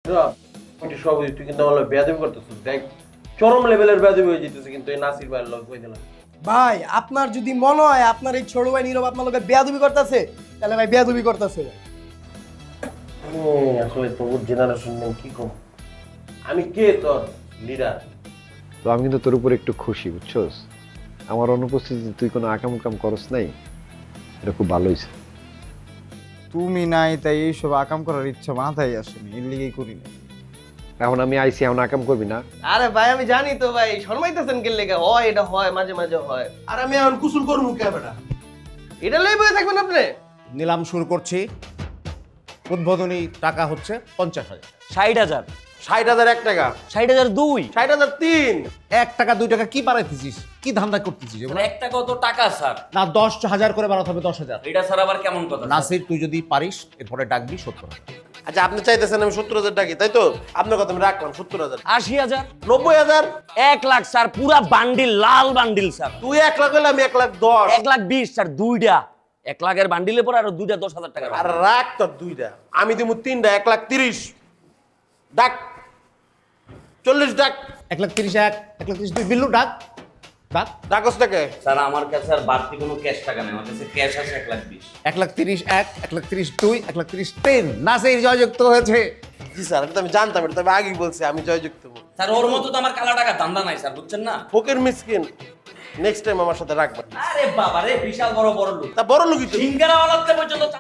সভাপতি তুই কিন্তু আমার বেয়াদবি করতেছিস, দেখ চরম লেভেলের বেয়াদবি হয়ে যেতেছে কিন্তু এই নাসির ভাইয়ের লোক কই দিলাম। ভাই আপনার যদি মনে হয় আপনার এই ছোট ভাই নীরব আপনার লোকে বেয়াদবি করতেছে, তাহলে ভাই বেয়াদবি করতেছে। আসলে তোর জেনারেশন নেই কি কম, আমি কে তোর লিডার? তো আমি কিন্তু তোর উপর একটু খুশি, বুঝছস? আমার অনুপস্থিতি তুই কোনো আকাম উকাম করস নাই, এটা খুব ভালো হয়েছে। তুমি নাই তাই এইসব আকাম করার ইচ্ছা মাথায় আসেনি, এর লিগেই করি না। এখন আমি আইসি, এখন আকাম করবি না? আরে ভাই আমি জানি তো ভাই, শর্মাইতেছেন কে লেগে হয়, এটা হয় মাঝে মাঝে হয়। আর আমি এখন কুসুল করবো ক্যামেরা, এটা লই বয়ে থাকবেন আপনি। নিলাম শুরু করছি। উদ্বোধনী টাকা হচ্ছে 50,000। 60,000 60,000 1 টাকা, 60,002 60,000 3। 1 টাকা 2 টাকা কি বাড়াইতেছিস, কি ধান্দা করতেছিস এগুলো? একটা কত টাকা স্যার? না 10,000 করে বাড়াতে হবে 10,000। এটা স্যার আবার কেমন কথা? নাসির তুই যদি পারিস এরপরে ডাকবি 70,000। আচ্ছা আপনি চাইতেছেন আমি 70,000 টাকি, তাই তো? আপনার কথা আমি রাখলাম 70,000। 80,000 90,000 1 লাখ স্যার, পুরা বান্ডিল, লাল বান্ডিল স্যার। তুই 1 লাখ হইলে আমি 1,10,000। 1,20,000 স্যার, দুইটা 1 লাখের বান্ডিলে পরে আরো দুইটা 10,000 টাকা। আর রাখ তোর দুইটা, আমি দিমু 3টা 1,30,000। ডাক 40 ডাক, 1,30,000 1,30,000 বিল্লু ডাক ডাক। ডাকস টাকে। স্যার আমার কাছে আর বাড়তি কোনো ক্যাশ টাকা নেই, আমার কাছে ক্যাশ আছে 1,20,000। 1,30,000 1,30,002 1,30,003 নাসির জয়যুক্ত হয়েছে। জি স্যার, এটা তো আমি জানতাম, এটা তো আমি আগেই বলছি আমি জয়যুক্ত হবো। স্যার ওর মতো তো আমার কালা টাকা ধান্দা নাই স্যার, বুঝছেন না? ফকির মিসকিন, নেক্সট টাইম আমার সাথে রাখবেন। আরে বাবা রে, বিশাল বড় বড় লোক, তা বড় লোকই তো। সিঙ্গারা ওয়ালাতে পর্যন্ত।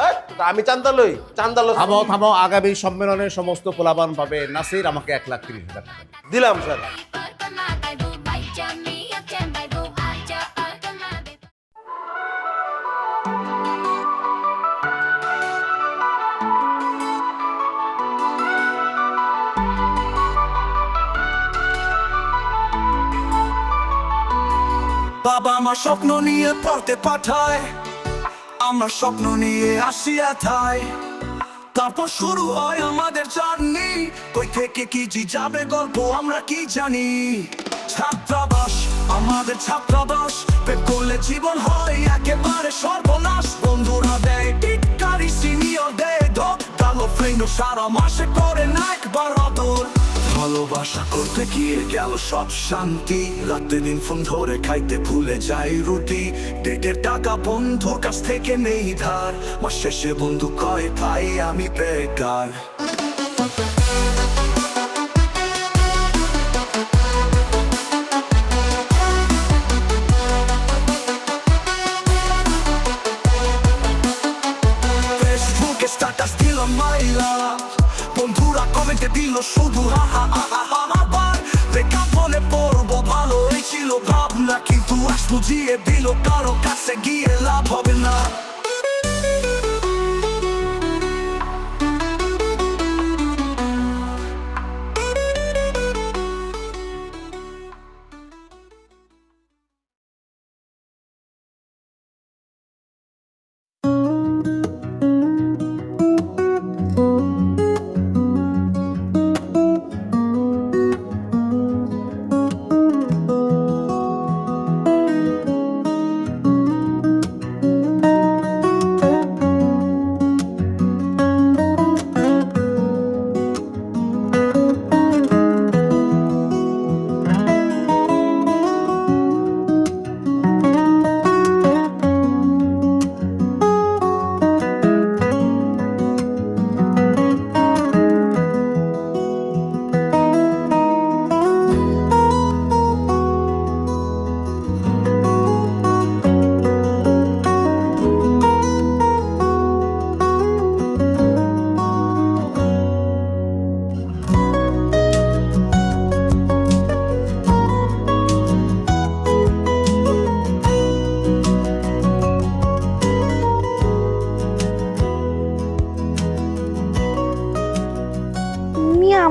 এই, তা আমি চান্দা লই, চান্দা লই। থামো থামো, আগামী সম্মেলনের সমস্ত পোলাপান পাবে। নাসির আমাকে 1,30,000 টাকা। দিলাম স্যার। বাবা আমার স্বপ্ন নিয়ে পড়তে পাঠায়, আমরা স্বপ্ন নিয়ে আসি এথায়। তারপর শুরু হয় আমাদের জার্নি, কই থেকে কি জি যাবে গল্প আমরা কি জানি। ছাত্রাবাস আমাদের ছাত্রাবাস, পেট করলে জীবন হয় একেবারে সর্বনাশ। বন্ধুরা দেয় টিটকারি, সিনিয়র দেয় ধপ, কালো ফ্রেন্ড সারা মাসে করে না একবার আদর। ভালোবাসা করতে গিয়ে গেল সব শান্তি, রাতে দিন ফোন ধরে খাইতে ভুলে যাই রুটি। ডেটের টাকা বন্ধুর কাছ থেকে নেই ধার, মাস শেষে বন্ধু কয় ভাই আমি বেকার। ফেসবুকে স্ট্যাটাস দিল মাইলা, বন্ধুরা কমেন্টে দিল শুধু হা হা হা হা হা। আবার ব্রেকআপ হলে পড়বো ভালো ছিল ভাবনা, কিন্তু আজ বুঝিয়ে দিল কারো কাছে গিয়ে লাভ হবে না।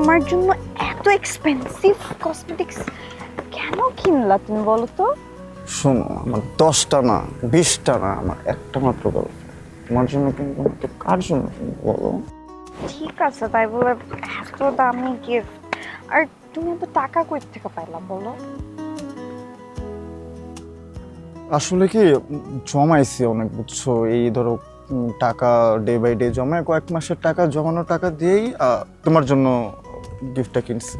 আমার জন্য এত এক্সপেন্সিভ কসমেটিক্স কেন কিনলা তুমি বলো তো? শোনো, আমার 10টা না 20টা না, আমার একটা মাত্র গার্লফ্রেন্ড। তোমার জন্য কিনবো না তো কার জন্য কিনবো বলো? ঠিক আছে তাই বলে এত দামি গিফট, আর তুমি এত টাকা কই থেকে পাইলা বলো? আসলে কি জমাইছি অনেক, বুঝছো? এই ধরো টাকা ডে বাই ডে জমায়, কয়েক মাসের টাকা জমানো টাকা দিয়েই তোমার জন্য গিফটটা কিনছি।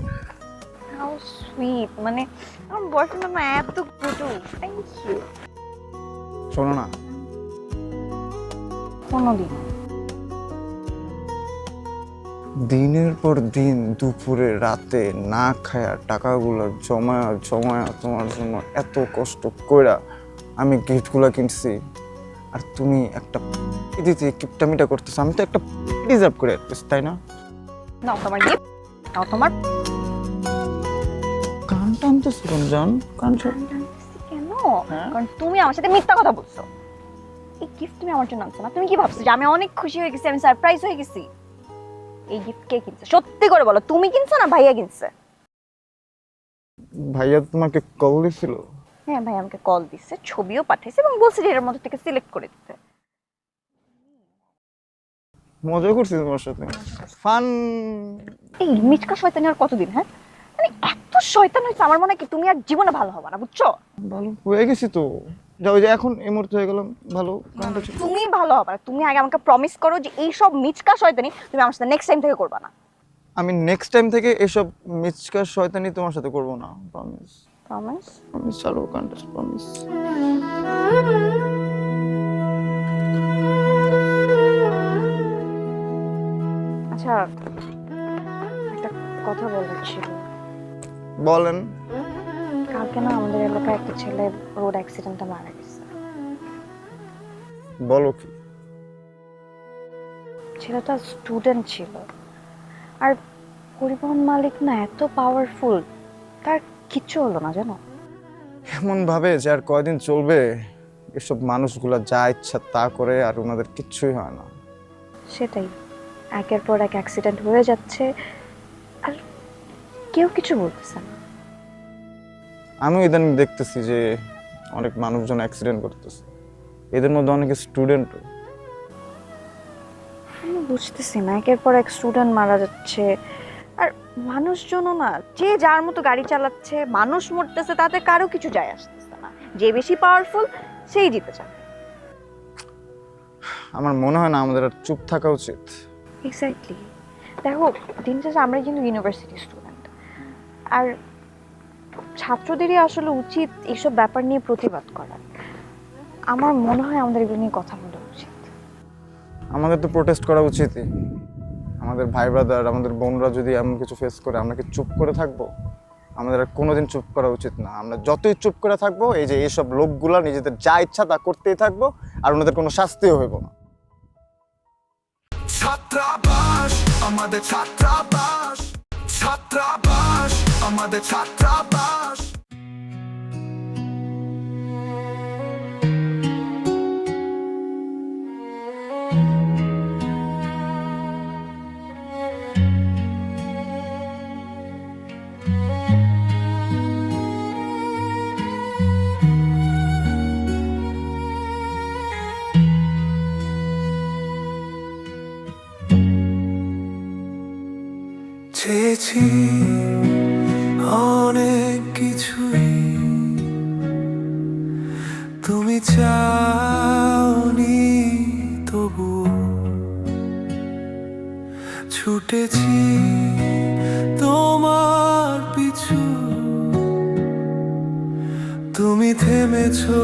হাউ সুইট, মানে আমার বয়ফ্রেন্ড না এত গুডু। Thank you. শোনো না, কোনোদিন দিনের পর দিন দুপুরে রাতে না খায়া টাকাগুলো জমায়া জমায়া তোমার জন্য এত কষ্ট কইরা আমি গিফটগুলো কিনছি, আর তুমি একটা দিতে কিপটামিটা করতেছো। আমি তো একটা ডিজার্ভ করে আসতেছি, তাই না? নাও তোমার গিফট, নাও তোমার। কান টানতেছো রমজান, কান কেন? কারণ তুমি আমার সাথে মিথ্যা কথা বলছো। এই গিফট তুমি আমার জন্য আনছো না। তুমি কি ভাবছো যে আমি অনেক খুশি হয়ে গেছি, আমি সারপ্রাইজ হয়ে গেছি? এই গিফট কে কিনছে? সত্যি করে বলো, তুমি কিনছো না ভাইয়া কিনছে? ভাইয়া তোমাকে কল দিছিল? হ্যাঁ, ভাই আমাকে কল দিছে, ছবিও পাঠাইছে এবং বলছে যে এর মধ্যে থেকে সিলেক্ট করে দিতে। মজা করছি তোমার সাথে, ফান। এই মিচকা শয়তানি আর কতদিন? হ্যাঁ, মানে এত শয়তান হয়েছে আমার মনে হয় কি তুমি আর জীবনে ভালো হবে না, বুঝছো? ভালো হয়ে গেছি তো, যাও যে এখন এই মুহূর্তে হয়ে গেলাম ভালো। তুমি ভালো হবে না। তুমি আগে আমাকে প্রমিস করো যে এই সব মিচকা শয়তানি তুমি আমার সাথে নেক্সট টাইম থেকে করবা না। আমি নেক্সট টাইম থেকে এসব মিচকা শয়তানি তোমার সাথে করব না, প্রমিস। প্রমিস? প্রমিস, চলো কন্টেস্ট, প্রমিস। আচ্ছা, একটা কথা বলার ছিল। বলেন। কালকে না আমাদের এলাকায় একটা ছেলে রোড অ্যাক্সিডেন্টে মারা গেছে। বলো কি? ছেলেটা স্টুডেন্ট ছিল, আর পরিবহন মালিক না এত পাওয়ারফুল, তার কিচ্ছু হলো না জানো। এমন ভাবে যে আর কয়দিন চলবে, এসব মানুষগুলা যা ইচ্ছা তা করে আর ওনাদের কিচ্ছুই হয় না। সেটাই, একের পর এক অ্যাক্সিডেন্ট হয়ে যাচ্ছে আর কেউ কিছু বলতেছে না। আমি ইদানিং দেখতেছি যে অনেক মানুষজন অ্যাক্সিডেন্ট করতেছে, এদের মধ্যে অনেকে স্টুডেন্টও। আমি বুঝতেছি না, একের পর এক স্টুডেন্ট মারা যাচ্ছে আর মানুষজনও না, যে যার মতো গাড়ি চালাচ্ছে, মানুষ মরতেছে, তাতে কারো কিছু যায় আসতেছে না। যে বেশি পাওয়ারফুল সেই জিতে যাবে। আমার মনে হয় না আমাদের আর চুপ থাকা উচিত। এক্স্যাক্টলি। দেখো, দিন শেষে আমরা কিন্তু ইউনিভার্সিটি স্টুডেন্ট, আর ছাত্রদেরই আসলে উচিত এইসব ব্যাপার নিয়ে প্রতিবাদ করা। আমার মনে হয় আমাদের এগুলো নিয়ে কথা বলা উচিত। আমাদের তো প্রোটেস্ট করা উচিতই। আমাদের ভাই ব্রাদার, আমাদের বোনরা যদি এমন কিছু ফেস করে, আমরা কি চুপ করে থাকবো? আমাদের আর কোনোদিন চুপ করা উচিত না। আমরা যতই চুপ করে থাকবো, এই যে এইসব লোকগুলা নিজেদের যা ইচ্ছা তা করতেই থাকবো, আর ওনাদের কোনো শাস্তিও হইব না। ছাত্রাবাস আমাদের, ছাত্রাবাস, ছাত্রাবাস আমাদের, ছাত্রাবাস। চেয়েছি অনেক কিছুই, তুমি চাওনি তবু ছুটেছি তোমার পিছু, তুমি থেমেছো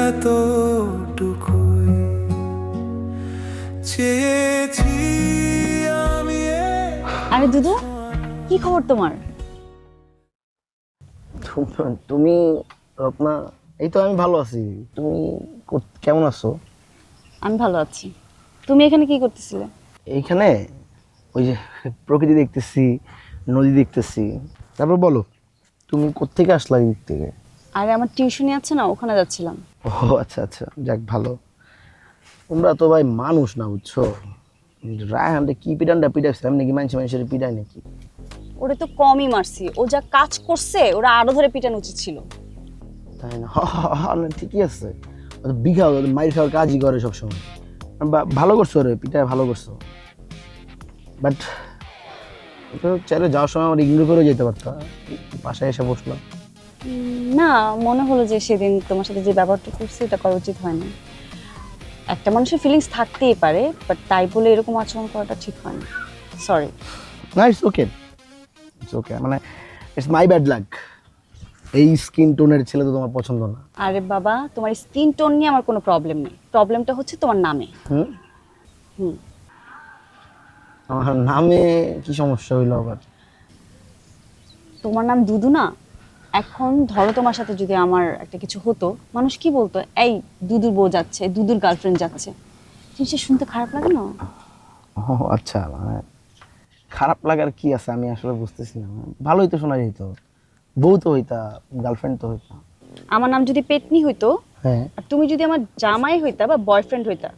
এতটুকুই। চেয়েছি আমি। আরে দুদু, কি খবর তোমার? তুমি রত্না? এই তো আমি ভালো আছি। তুমি কেমন আছো? আমি ভালো আছি। তুমি এখানে কি করতেছিলে? এইখানে ওই যে প্রকৃতি দেখতেছি, নদী দেখতেছি। তারপর বলো, তুমি কোত্থেকে আসলা এই দিক থেকে? আরে আমার টিউশনি আছে না, ওখানে যাচ্ছিলাম। ও আচ্ছা আচ্ছা, যাক ভালো। তোমরা তো ভাই মানুষ না, বুঝছো? রায়হানটা কি পিটানটা পিটাইছে, আমি নাকি মানুষের পিটাই নাকি? ওরে তো কমই মারছি, ও যা কাজ করছে ওরা আরো ধরে পিটানো উচিত ছিল। তাই না? না, ঠিকই আছে। বিঘা মাইর খাওয়ার কাজই করে সবসময়। ভালো করছো রে, পিটায় ভালো করছো। বাট চাইলে যাওয়ার সময় আমার ইগনোর করে যেতে পারতো, বাসায় এসে বসলাম। না, মনে হলো যে সেদিন তোমার সাথে যে ব্যবহারটা করছি এটা করা উচিত হয় না। একটা মানুষের ফিলিংস থাকতেই পারে, বাট তাই বলে এরকম আচরণ করাটা ঠিক হয় না। সরি। না, ইটস ওকে, মানে ইটস মাই ব্যাড লাক। এই স্কিন টোনের ছেলে তো তোমার পছন্দ না। আরে বাবা, তোমার স্কিন টোন নিয়ে আমার কোনো প্রবলেম নেই, প্রবলেমটা হচ্ছে তোমার নামে। হুম। আমার নামে কি সমস্যা হইলো আবার? তোমার নাম দুদু না? এখন ধরো তোমার সাথে যদি আমার একটা কিছু হতো, মানুষ কি বলতো, এই দুদুর বউ যাচ্ছে, দুদুর গার্লফ্রেন্ড যাচ্ছে, জিনিসটা শুনতে খারাপ লাগে না? ও আচ্ছা, মানে খারাপ লাগার কি আছে আমি আসলে বুঝতেছি না। ভালোই তো শোনা যেত, বউ তো হইতা, গার্লফ্রেন্ড তো হইতা। আমার নাম যদি পেতনি হইতো, হ্যাঁ। আর তুমি যদি আমার জামাই হইতা বা বয়ফ্রেন্ড হইতা,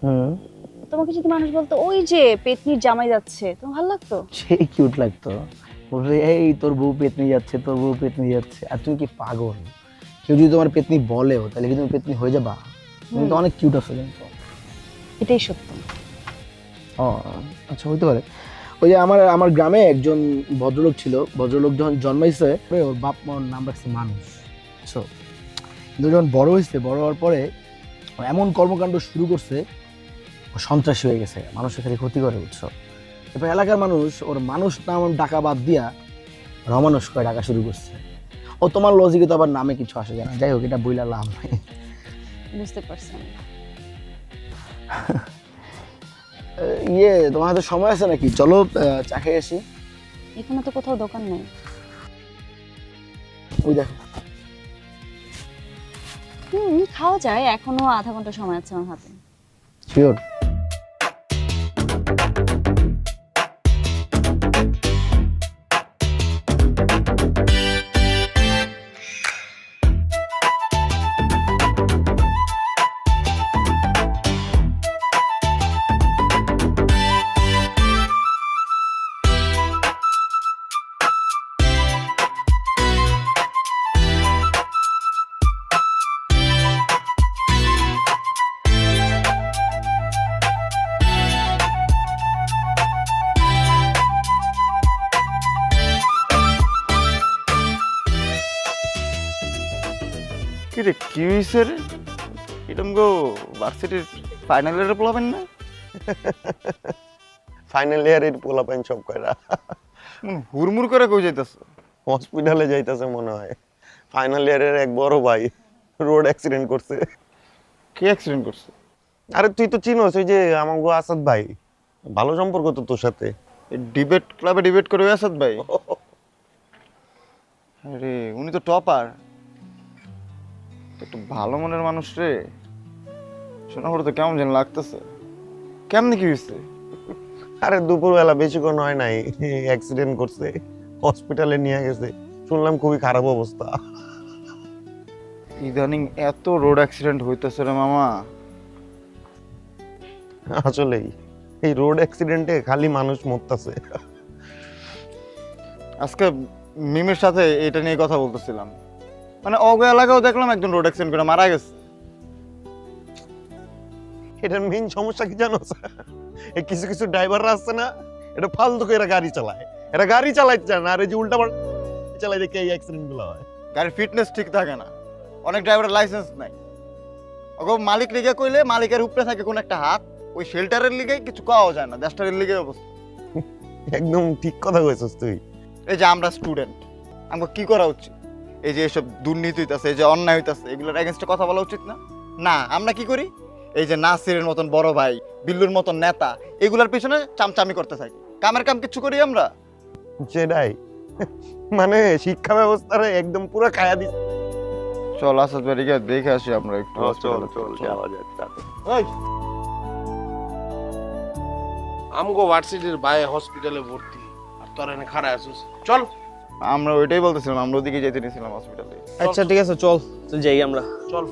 তোমাকে যদি মানুষ বলতো ওই যে পেতনির জামাই যাচ্ছে, তোমার ভালো লাগতো? সেই কিউট লাগতো, বলবে এই তোর বউ পেতনি যাচ্ছে, তোর বউ পেতনি যাচ্ছে। আর তুমি কি পাগল? কেউ যদি তোমার পেতনি বলেও তাহলে কি তুমি পেতনি হয়ে যাবা? তুমি তো অনেক কিউট আছো কিন্তু। এটাই সত্য। ও আচ্ছা, হইতে পারে। ওই যে আমার গ্রামে একজন ভদ্রলোক ছিল, ভদ্রলোক যখন জন্মাইছে ওর বাপ মার নাম রাখছে মানুষ, বুঝছো? কিন্তু যখন বড় হয়েছে, বড় হওয়ার পরে ও এমন কর্মকাণ্ড শুরু করছে, ও সন্ত্রাসী হয়ে গেছে, মানুষের খালি ক্ষতি করে, বুঝছো? এবার এলাকার মানুষ ওর মানুষ নাম ডাকা বাদ দিয়া রমানুষ করে ডাকা শুরু করছে। ও তোমার লজিকে তো আবার নামে কিছু আসে যায় না, যাই হোক, এটা বইলা লাভ নাই। বুঝতে পারছি আমি। তোমার হাতে সময় আছে নাকি? চলো চা খেয়ে আসি। এখানে তো কোথাও দোকান নেই। ওই দেখো। খাওয়া যায়, এখনো আধা ঘন্টা সময় আছে আমার হাতে। শিওর? কি রে, কি হয়েছে রে? এরকম গো ভার্সিটির ফাইনাল ইয়ারে পড়াবেন না? ফাইনাল ইয়ারের পোলাপাইন সব কয়রা হুড়মুড় করে কই যাইতাছে? হসপিটালে যাইতেছে মনে হয়। ফাইনাল ইয়ারের এক বড় ভাই রোড অ্যাক্সিডেন্ট করছে। কি অ্যাক্সিডেন্ট করছে? আরে তুই তো চিনোস, ওই যে আমার গো আসাদ ভাই, ভালো সম্পর্ক তো তোর সাথে। ডিবেট ক্লাবে ডিবেট করে আসাদ ভাই? আরে উনি তো টপার, একটু ভালো মনের মানুষ রে। শোনা পড়ে তো কেমন যেন লাগতেছে। কেমনে কি হয়েছে? আরে দুপুরবেলা বেশিক্ষণ হয় নাই, অ্যাক্সিডেন্ট করছে, হসপিটালে নিয়ে গেছে, শুনলাম খুবই খারাপ অবস্থা। ইদানিং এত রোড অ্যাক্সিডেন্ট হইতেছে রে মামা। আসলেই এই রোড অ্যাক্সিডেন্টে খালি মানুষ মরতেছে। আজকে মিমের সাথে এটা নিয়ে কথা বলতেছিলাম, মানে অগ এলাকাও দেখলাম একজন রোড অ্যাক্সিডেন্ট করে মারা গেছে। এটার মেইন সমস্যা কি জানো? এই কিছু কিছু ড্রাইভাররা আছে না, এটা ফালতু করে এরা গাড়ি চালায়, এরা গাড়ি চালাইতে চায় না, আর এই যে উল্টা পাল্টা চালাই দেখে এই অ্যাক্সিডেন্ট গুলো হয়। গাড়ির ফিটনেস ঠিক থাকে না, অনেক ড্রাইভারের লাইসেন্স নাই। ওগো মালিক লিগে কইলে মালিকের উপরে থাকে কোন একটা হাত, ওই শেল্টারের লিগে কিছু পাওয়া যায় না, দেশটারের লিগে অবস্থা। একদম ঠিক কথা কইছস তুই। এই যে আমরা স্টুডেন্ট, আমাকে কি করা উচিত? এই যে এসব দুর্নীতি হইতাছে, এই যে অন্যায় হইতাছে, এগুলোর এগেইনস্টে কথা বলা উচিত না? না, আমরা কি করি? এই যে নাসিরের মতন বড় ভাই, বিল্লুর মতন নেতা, এগুলার পিছনে চামচামি করতে থাকি। কামের কাম কিছু করি আমরা? সেটাই, মানে শিক্ষা ব্যবস্থারে একদম পুরো খায়া দিচ্ছে। চল আসাদ বাড়ি গিয়ে দেখে আসি আমরা একটু। যাওয়া যায়। আমগো ভার্সিটির ভাই হসপিটালে ভর্তি, আর তোর এনে খাড়া আছিস। চল। আমরা ওইটাই বলতেছিলাম, আমরা ওদিকে যেতে নিয়েছিলাম হসপিটালে। আচ্ছা ঠিক আছে, চল যাই আমরা। চল।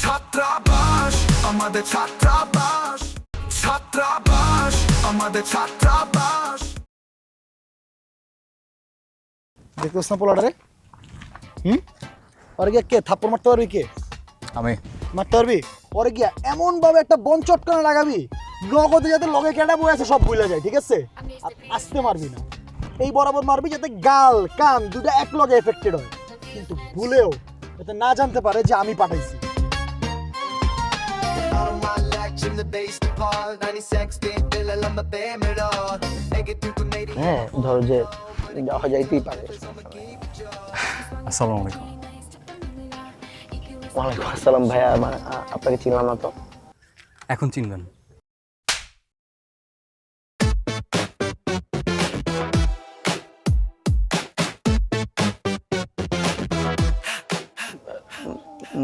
ছাত্রাবাস আমাদের, ছাত্রাবাস, ছাত্রাবাস আমাদের, ছাত্রাবাস। দেখতেছ না পোলাটারে? ওরে গিয়া কে থাপ্পড় মারতে পারবি কে? আমি মারতে পারবি? ওরে গিয়া এমন ভাবে একটা বন চটকানো লাগাবি নগদে যাতে লগে কেটা বই আছে সব ভুলে যায়, ঠিক আছে? আর আস্তে মারবি না, এই বরাবর মারবি যাতে গাল কান দুটো এক লগে এফেক্টেড হয়, কিন্তু ভুলেও যাতে না জানতে পারে যে আমি পাঠাইছি। হ্যাঁ ধরো যে যাওয়া যাইতেই পারে। আসসালামু আলাইকুম। ওয়ালাইকুম আসসালাম ভাইয়া, আপনাকে চিনলাম না তো। এখন চিনবেন।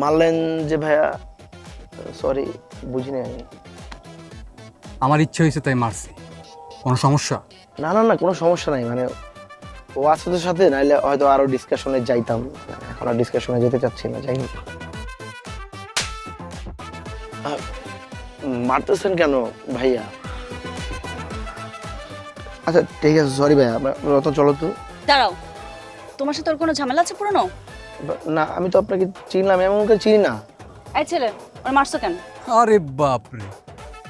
মারলেন যে ভাইয়া, সরি বুঝিনি আমি। আমার ইচ্ছে হয়েছে তাই মারছি। কোনো সমস্যা? না না না, কোনো সমস্যা নাই, মানে ও আসতে সাথে নাইলে হয়তো আরো ডিসকাশনে যাইতাম, এখন আর ডিসকাশনে যেতে চাচ্ছি না। যাই হোক, মারতেছেন কেন ভাইয়া? আচ্ছা ঠিক আছে, সরি ভাইয়া। রতন চলো তো। দাঁড়াও, তোমার সাথে ওর কোনো ঝামেলা আছে পুরনো? না আমি তো আপনাকে চিনলাম, এমন করে চিনি না। এই ছেলে, ওর মারছো কেন? আরে বাপরে,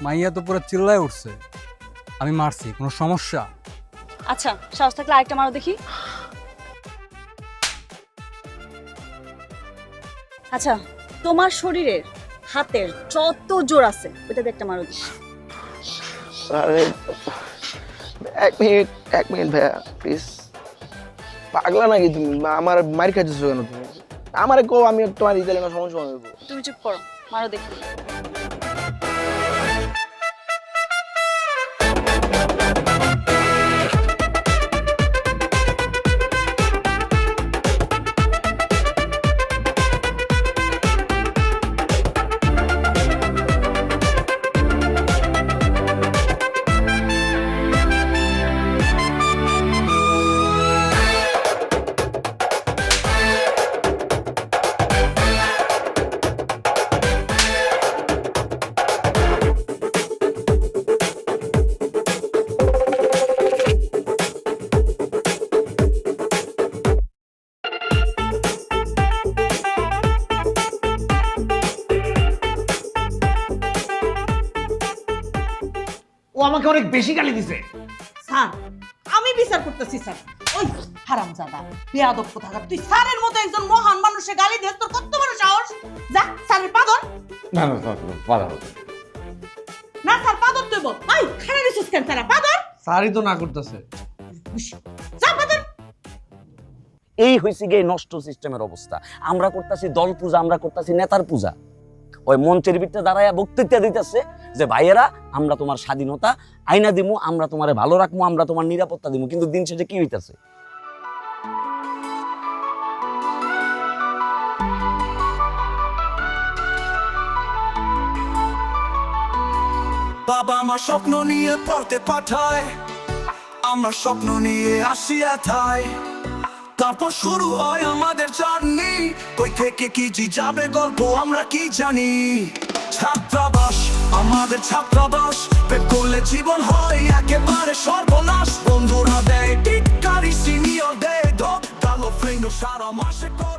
মাইয়া তো পুরো চিল্লায় উঠছে। আমি মারছি, কোনো সমস্যা? আচ্ছা, সাহস থাকলে আরেকটা মারো দেখি। আচ্ছা, তোমার শরীরের হাতের যত জোর আছে ওইটা দিয়ে একটা মারো দেখি। আরে এক মিনিট ভাইয়া প্লিজ। পাগলা নাকি তুমি? আমার মার খাইতেছো কেন তুমি? আমারে কো, আমি তোমার দিতে না, সমস্যা হবে। তুমি চুপ করো, মারো দেখি। ও আমাকে অনেক বেশি গালি দিছে। স্যার আমি বিচার করতেছি স্যার। ওই হারামজাদা বেয়াদব কোথাকার, তুই স্যারের মতো একজন মহান মানুষের গালি দিস, তোর কত বড় সাহস? যা স্যারের পাদর। না না পালাও। না স্যার পাদর দেব। ওই খানা দিছিস কেন স্যার? পাদর। স্যারই তো না করতেছে। যা পাদর। এই হয়েছে গিয়ে নষ্ট সিস্টেমের অবস্থা। আমরা করতেছি দল পূজা, আমরা করতেছি নেতার পূজা। ওই মঞ্চের ভিতরে দাঁড়ায় বক্তৃতা দিতেছে যে ভাইয়েরা আমরা তোমার স্বাধীনতা আইনা দিমু, আমরা তোমারে ভালো রাখবো, আমরা তোমার নিরাপত্তা দিমু, কিন্তু দিন শেষে কি হইতাছে? বাবা আমার স্বপ্ন নিয়ে পড়তে পাঠায়, আমরা স্বপ্ন নিয়ে আসি এথায়, তারপর শুরু হয় আমাদের জার্নি। কই থেকে কি যাবে গল্প আমরা কি জানি। ছাত্রাবাস আমাদের ছাত্রাবাস, পেট করলে জীবন হয় একেবারে সর্বনাশ। বন্ধুরা দেয় টিটকারি, সিনিয়র দেয় ধপ, কালো ফ্রেন্ড সারা মাসে করে